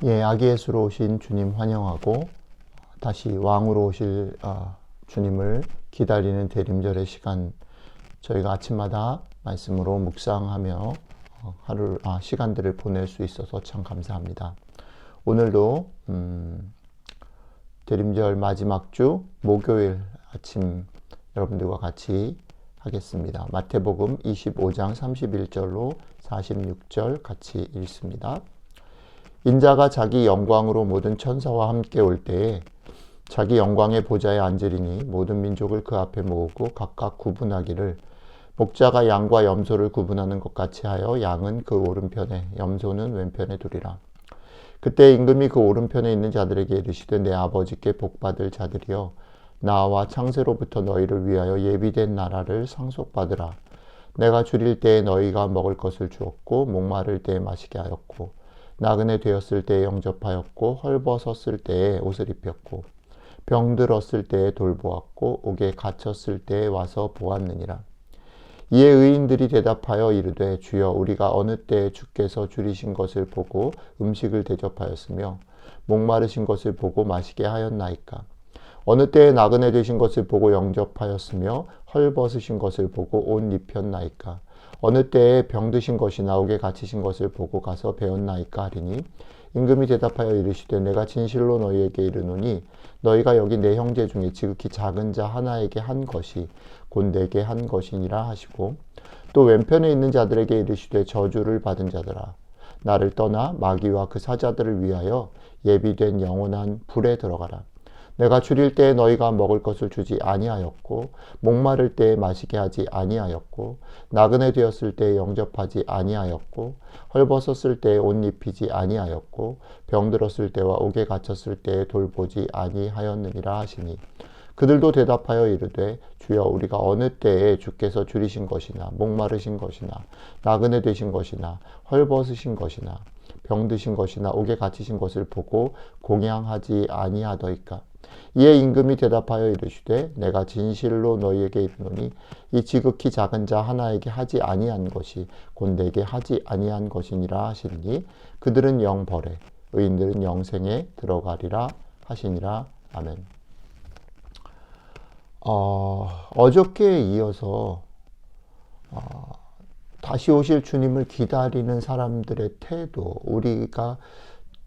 예, 아기 예수로 오신 주님 환영하고 다시 왕으로 오실 주님을 기다리는 대림절의 시간, 저희가 아침마다 말씀으로 묵상하며 시간들을 보낼 수 있어서 참 감사합니다. 오늘도 대림절 마지막 주 목요일 아침 여러분들과 같이 하겠습니다. 마태복음 25장 31절로 46절 같이 읽습니다. 인자가 자기 영광으로 모든 천사와 함께 올 때에 자기 영광의 보좌에 앉으리니 모든 민족을 그 앞에 모으고 각각 구분하기를 목자가 양과 염소를 구분하는 것 같이 하여 양은 그 오른편에 염소는 왼편에 두리라. 그때 임금이 그 오른편에 있는 자들에게 이르시되 내 아버지께 복받을 자들이여 나와 창세로부터 너희를 위하여 예비된 나라를 상속받으라. 내가 줄일 때에 너희가 먹을 것을 주었고 목마를 때에 마시게 하였고 나그네 되었을 때에 영접하였고 헐벗었을 때에 옷을 입혔고 병들었을 때에 돌보았고 옥에 갇혔을 때에 와서 보았느니라. 이에 의인들이 대답하여 이르되 주여 우리가 어느 때에 주께서 줄이신 것을 보고 음식을 대접하였으며 목마르신 것을 보고 마시게 하였나이까. 어느 때에 나그네 되신 것을 보고 영접하였으며 헐벗으신 것을 보고 옷 입혔나이까. 어느 때에 병드신 것이나 옥에 갇히신 것을 보고 가서 배웠나이까 하리니 임금이 대답하여 이르시되 내가 진실로 너희에게 이르노니 너희가 여기 내 형제 중에 지극히 작은 자 하나에게 한 것이 곧 내게 한 것이니라 하시고 또 왼편에 있는 자들에게 이르시되 저주를 받은 자들아 나를 떠나 마귀와 그 사자들을 위하여 예비된 영원한 불에 들어가라. 내가 줄일 때에 너희가 먹을 것을 주지 아니하였고 목마를 때에 마시게 하지 아니하였고 나그네 되었을 때에 영접하지 아니하였고 헐벗었을 때에 옷 입히지 아니하였고 병들었을 때와 옥에 갇혔을 때에 돌보지 아니하였느니라 하시니 그들도 대답하여 이르되 주여 우리가 어느 때에 주께서 줄이신 것이나 목마르신 것이나 나그네 되신 것이나 헐벗으신 것이나 병드신 것이나 옥에 갇히신 것을 보고 공양하지 아니하더이까. 이에 임금이 대답하여 이르시되 내가 진실로 너희에게 이르노니 이 지극히 작은 자 하나에게 하지 아니한 것이 곧 내게 하지 아니한 것이니라 하시니 그들은 영벌에 의인들은 영생에 들어가리라 하시니라. 아멘. 어저께에 이어서 다시 오실 주님을 기다리는 사람들의 태도, 우리가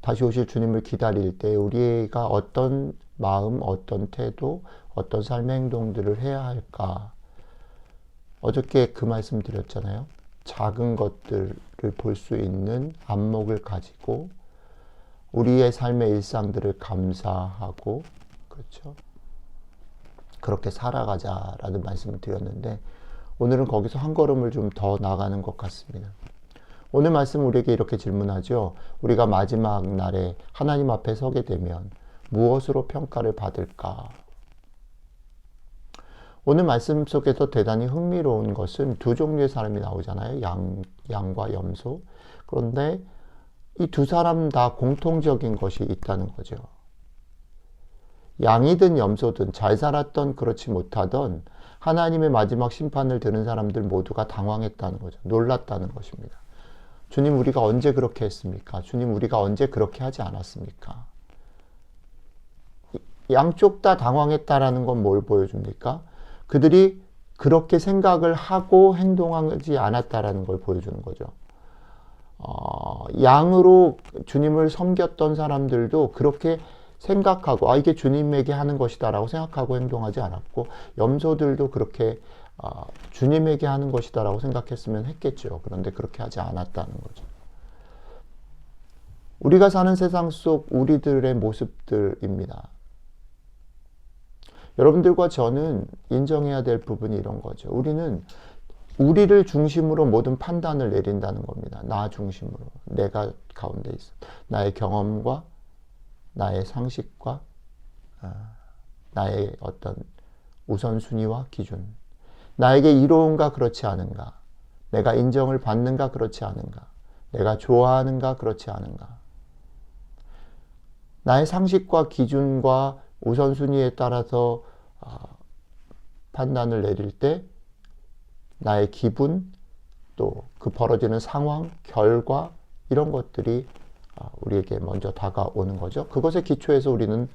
다시 오실 주님을 기다릴 때 우리가 어떤 마음, 어떤 태도, 어떤 삶의 행동들을 해야 할까? 어저께 그 말씀 드렸잖아요. 작은 것들을 볼 수 있는 안목을 가지고 우리의 삶의 일상들을 감사하고, 그렇죠? 그렇게 살아가자라는 말씀을 드렸는데 오늘은 거기서 한 걸음을 좀 더 나가는 것 같습니다. 오늘 말씀은 우리에게 이렇게 질문하죠. 우리가 마지막 날에 하나님 앞에 서게 되면 무엇으로 평가를 받을까? 오늘 말씀 속에서 대단히 흥미로운 것은 두 종류의 사람이 나오잖아요. 양과 염소. 그런데 이 두 사람 다 공통적인 것이 있다는 거죠. 양이든 염소든 잘 살았던 그렇지 못하던 하나님의 마지막 심판을 들은 사람들 모두가 당황했다는 거죠. 놀랐다는 것입니다. 주님 우리가 언제 그렇게 했습니까? 주님 우리가 언제 그렇게 하지 않았습니까? 양쪽 다 당황했다라는 건 뭘 보여줍니까? 그들이 그렇게 생각을 하고 행동하지 않았다라는 걸 보여주는 거죠. 양으로 주님을 섬겼던 사람들도 그렇게 생각하고 이게 주님에게 하는 것이다 라고 생각하고 행동하지 않았고 염소들도 그렇게 주님에게 하는 것이다 라고 생각했으면 했겠죠. 그런데 그렇게 하지 않았다는 거죠. 우리가 사는 세상 속 우리들의 모습들입니다. 여러분들과 저는 인정해야 될 부분이 이런 거죠. 우리는 우리를 중심으로 모든 판단을 내린다는 겁니다. 나 중심으로. 내가 가운데 있어. 나의 경험과 나의 상식과 나의 어떤 우선순위와 기준. 나에게 이로운가 그렇지 않은가. 내가 인정을 받는가 그렇지 않은가. 내가 좋아하는가 그렇지 않은가. 나의 상식과 기준과 우선순위에 따라서 판단을 내릴 때 나의 기분, 또 그 벌어지는 상황, 결과 이런 것들이 우리에게 먼저 다가오는 거죠. 그것에 기초해서 우리는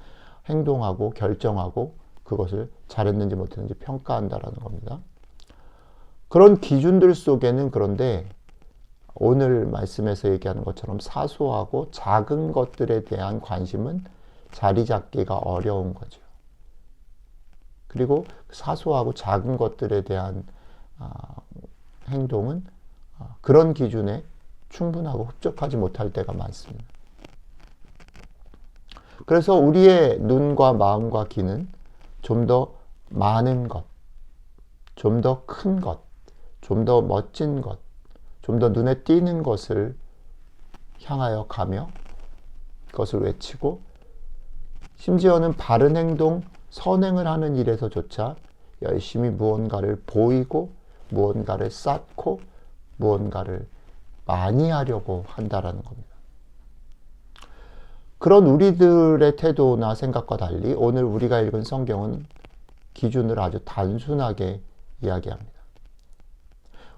행동하고 결정하고 그것을 잘했는지 못했는지 평가한다라는 겁니다. 그런 기준들 속에는 그런데 오늘 말씀에서 얘기하는 것처럼 사소하고 작은 것들에 대한 관심은 자리 잡기가 어려운 거죠. 그리고 사소하고 작은 것들에 대한 행동은 그런 기준에 충분하고 흡족하지 못할 때가 많습니다. 그래서 우리의 눈과 마음과 귀는 좀 더 많은 것, 좀 더 큰 것, 좀 더 멋진 것, 좀 더 눈에 띄는 것을 향하여 가며 그것을 외치고 심지어는 바른 행동, 선행을 하는 일에서조차 열심히 무언가를 보이고 무언가를 쌓고 무언가를 많이 하려고 한다라는 겁니다. 그런 우리들의 태도나 생각과 달리 오늘 우리가 읽은 성경은 기준을 아주 단순하게 이야기합니다.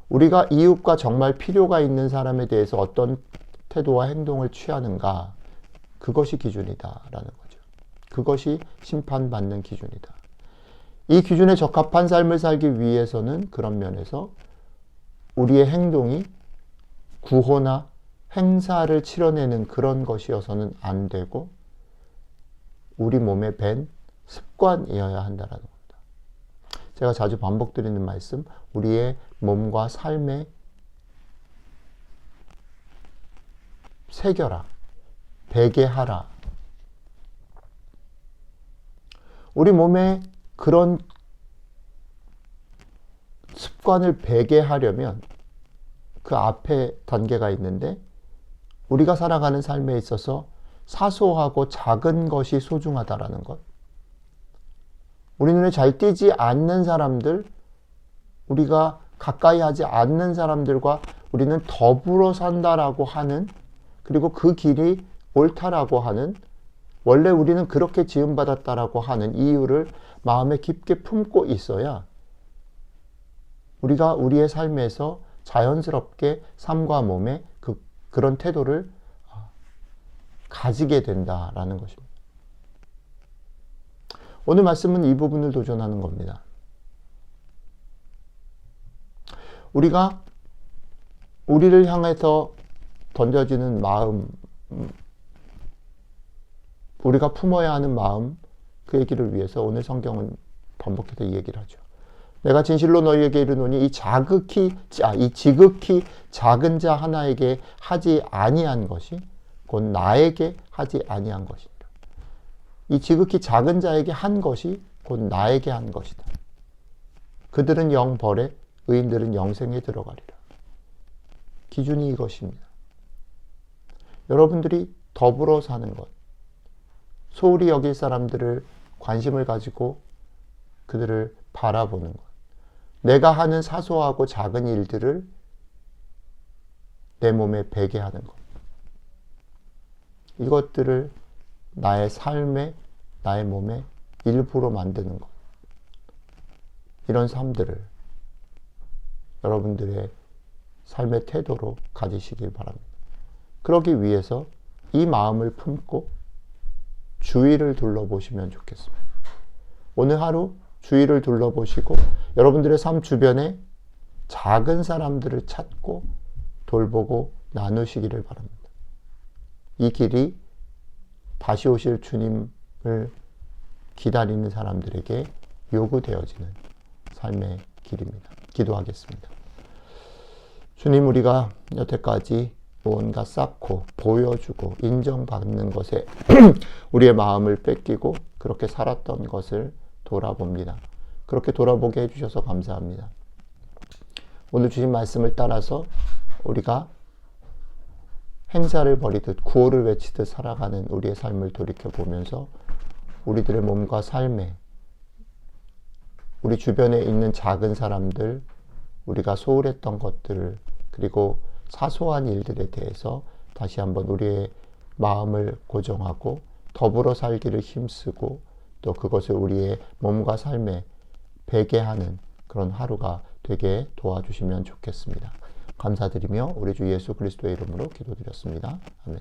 우리가 이웃과 정말 필요가 있는 사람에 대해서 어떤 태도와 행동을 취하는가, 그것이 기준이다라는 거죠. 그것이 심판받는 기준이다. 이 기준에 적합한 삶을 살기 위해서는 그런 면에서 우리의 행동이 구호나 행사를 치러내는 그런 것이어서는 안 되고 우리 몸에 밴 습관이어야 한다는 겁니다. 제가 자주 반복드리는 말씀, 우리의 몸과 삶에 새겨라, 배게 하라. 우리 몸에 그런 습관을 배게 하려면 그 앞에 단계가 있는데 우리가 살아가는 삶에 있어서 사소하고 작은 것이 소중하다라는 것. 우리 눈에 잘 띄지 않는 사람들, 우리가 가까이 하지 않는 사람들과 우리는 더불어 산다라고 하는, 그리고 그 길이 옳다라고 하는, 원래 우리는 그렇게 지음받았다라고 하는 이유를 마음에 깊게 품고 있어야 우리가 우리의 삶에서 자연스럽게 삶과 몸에 그런 태도를 가지게 된다라는 것입니다. 오늘 말씀은 이 부분을 도전하는 겁니다. 우리가 우리를 향해서 던져지는 마음, 우리가 품어야 하는 마음, 그 얘기를 위해서 오늘 성경은 반복해서 이 얘기를 하죠. 내가 진실로 너희에게 이르노니 이 지극히 작은 자 하나에게 하지 아니한 것이 곧 나에게 하지 아니한 것이다. 이 지극히 작은 자에게 한 것이 곧 나에게 한 것이다. 그들은 영벌에 의인들은 영생에 들어가리라. 기준이 이것입니다. 여러분들이 더불어 사는 것, 소홀히 여길 사람들을 관심을 가지고 그들을 바라보는 것, 내가 하는 사소하고 작은 일들을 내 몸에 배게 하는 것, 이것들을 나의 삶에, 나의 몸에 일부로 만드는 것, 이런 삶들을 여러분들의 삶의 태도로 가지시길 바랍니다. 그러기 위해서 이 마음을 품고 주위를 둘러보시면 좋겠습니다. 오늘 하루 주위를 둘러보시고 여러분들의 삶 주변에 작은 사람들을 찾고 돌보고 나누시기를 바랍니다. 이 길이 다시 오실 주님을 기다리는 사람들에게 요구되어지는 삶의 길입니다. 기도하겠습니다. 주님, 우리가 여태까지 무언가 쌓고 보여주고 인정받는 것에 우리의 마음을 뺏기고 그렇게 살았던 것을 돌아봅니다. 그렇게 돌아보게 해주셔서 감사합니다. 오늘 주신 말씀을 따라서 우리가 행사를 벌이듯 구호를 외치듯 살아가는 우리의 삶을 돌이켜보면서 우리들의 몸과 삶에 우리 주변에 있는 작은 사람들, 우리가 소홀했던 것들, 그리고 사소한 일들에 대해서 다시 한번 우리의 마음을 고정하고 더불어 살기를 힘쓰고 또 그것을 우리의 몸과 삶에 배게 하는 그런 하루가 되게 도와주시면 좋겠습니다. 감사드리며 우리 주 예수 그리스도의 이름으로 기도드렸습니다. 아멘.